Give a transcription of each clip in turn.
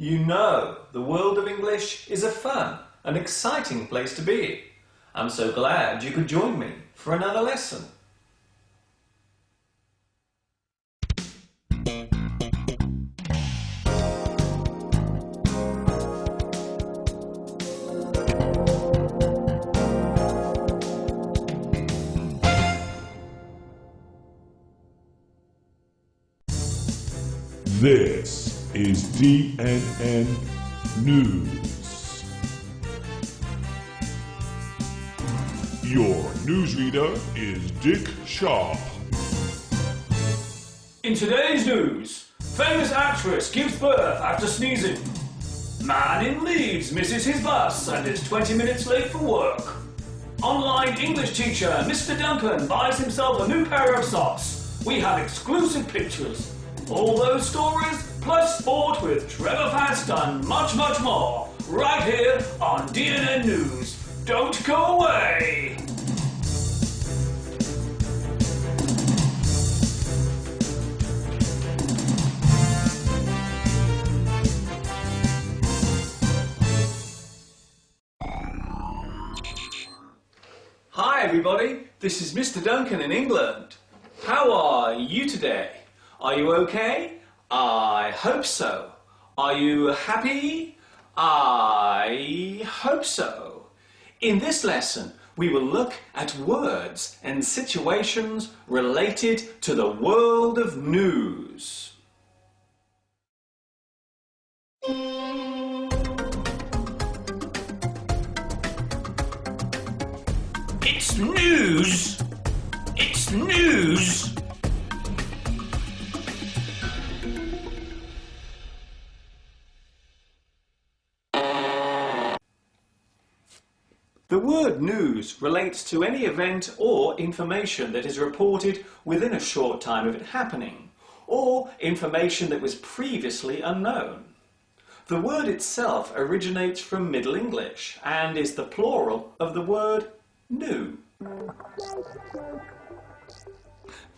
You know, the world of English is a fun and exciting place to be. I'm so glad you could join me for another lesson. This is DNN News. Your newsreader is Dick Sharp. In today's news, famous actress gives birth after sneezing. Man in Leeds misses his bus and is 20 minutes late for work. Online English teacher Mr. Duncan buys himself a new pair of socks. We have exclusive pictures. All those stories, plus sport with Trevor Fast and much, much more, right here on DNN News. Don't go away! Hi everybody, this is Mr. Duncan in England. How are you today? Are you okay? I hope so. Are you happy? I hope so. In this lesson, we will look at words and situations related to the world of news. It's news! It's news! The word news relates to any event or information that is reported within a short time of it happening, or information that was previously unknown. The word itself originates from Middle English and is the plural of the word new.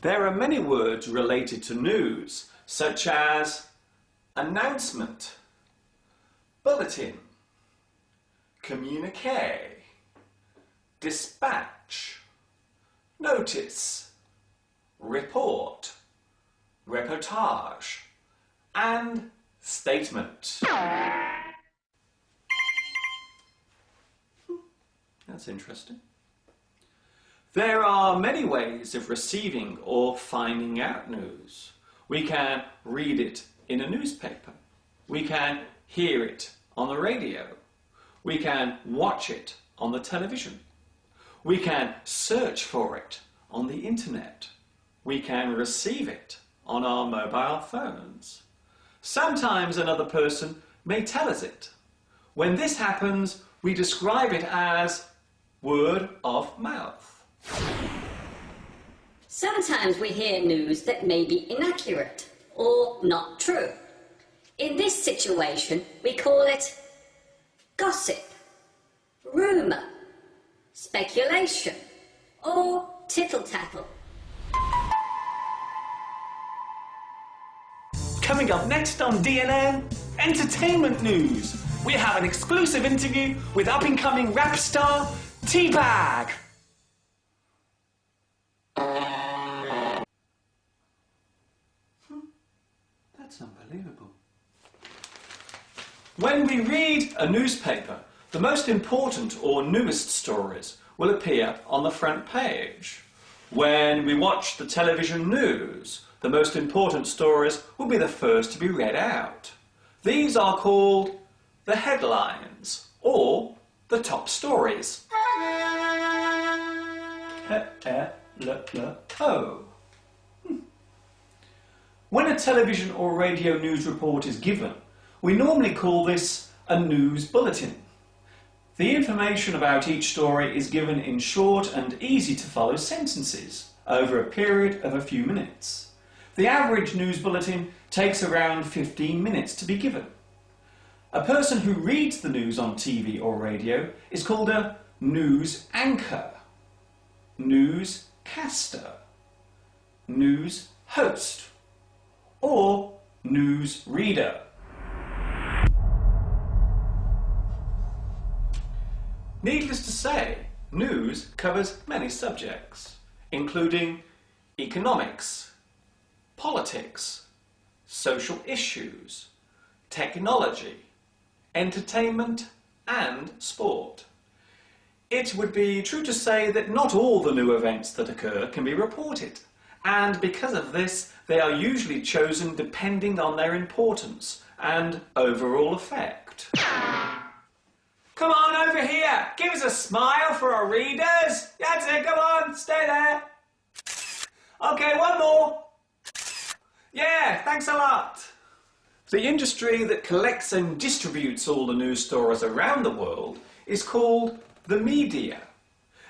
There are many words related to news, such as announcement, bulletin, communique, dispatch, notice, report, reportage, and statement. That's interesting. There are many ways of receiving or finding out news. We can read it in a newspaper. We can hear it on the radio. We can watch it on the television. We can search for it on the internet. We can receive it on our mobile phones. Sometimes another person may tell us it. When this happens, we describe it as word of mouth. Sometimes we hear news that may be inaccurate or not true. In this situation, we call it gossip, rumour, speculation, or tittle-tattle. Coming up next on DNN, entertainment news. We have an exclusive interview with up-and-coming rap star T-Bag. That's unbelievable. When we read a newspaper, the most important or newest stories will appear on the front page. When we watch the television news, the most important stories will be the first to be read out. These are called the headlines or the top stories. When a television or radio news report is given, we normally call this a news bulletin. The information about each story is given in short and easy to follow sentences over a period of a few minutes. The average news bulletin takes around 15 minutes to be given. A person who reads the news on TV or radio is called a news anchor, newscaster, news host, or news reader. Needless to say, news covers many subjects, including economics, politics, social issues, technology, entertainment, and sport. It would be true to say that not all the new events that occur can be reported, and because of this, they are usually chosen depending on their importance and overall effect. Come on over here, give us a smile for our readers. That's it, come on, stay there. Okay, one more. Yeah, thanks a lot. The industry that collects and distributes all the news stories around the world is called the media.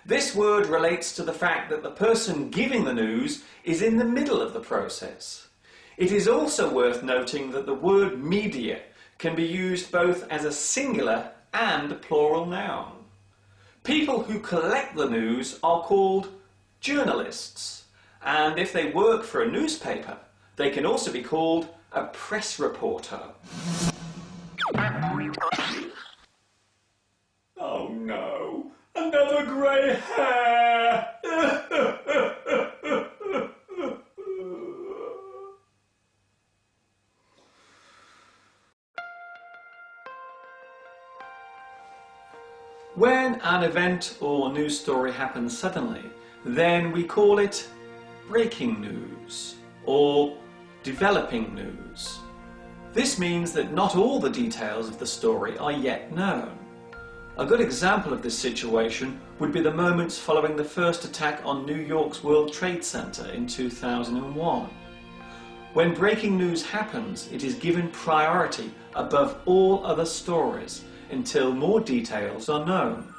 This word relates to the fact that the person giving the news is in the middle of the process. It is also worth noting that the word media can be used both as a singular and plural noun. People who collect the news are called journalists, and if they work for a newspaper, they can also be called a press reporter. Oh no, another grey hair! When an event or news story happens suddenly, then we call it breaking news or developing news. This means that not all the details of the story are yet known. A good example of this situation would be the moments following the first attack on New York's World Trade Center in 2001. When breaking news happens, it is given priority above all other stories until more details are known.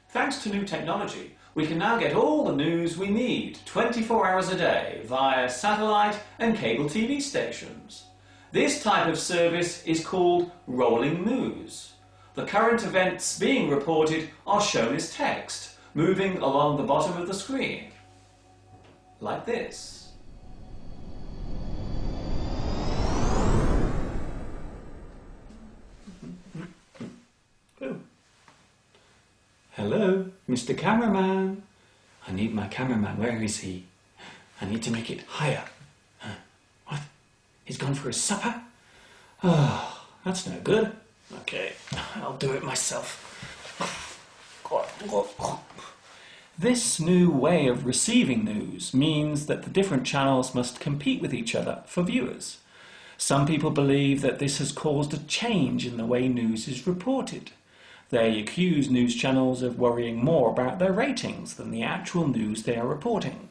Thanks to new technology, we can now get all the news we need 24 hours a day via satellite and cable TV stations. This type of service is called rolling news. The current events being reported are shown as text, moving along the bottom of the screen, like this. Oh. Hello, Mr. Cameraman. I need my cameraman. Where is he? I need to make it higher. What? He's gone for his supper? Oh, that's no good. Okay, I'll do it myself. This new way of receiving news means that the different channels must compete with each other for viewers. Some people believe that this has caused a change in the way news is reported. They accuse news channels of worrying more about their ratings than the actual news they are reporting.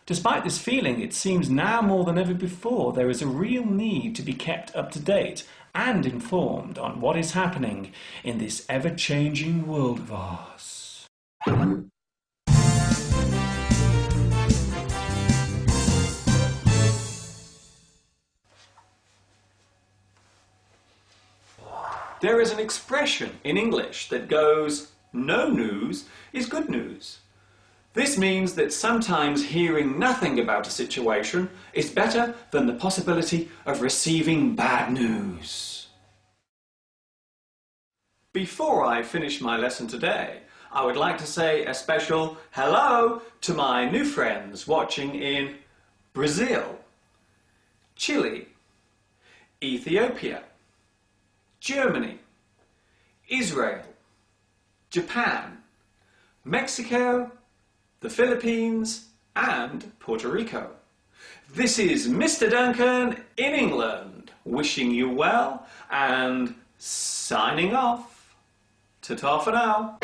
Despite this feeling, it seems now more than ever before there is a real need to be kept up to date and informed on what is happening in this ever-changing world of ours. There is an expression in English that goes, "No news is good news." This means that sometimes hearing nothing about a situation is better than the possibility of receiving bad news. Before I finish my lesson today, I would like to say a special hello to my new friends watching in Brazil, Chile, Ethiopia, Germany, Israel, Japan, Mexico, the Philippines, and Puerto Rico. This is Mr. Duncan in England, wishing you well and signing off. Ta-ta for now.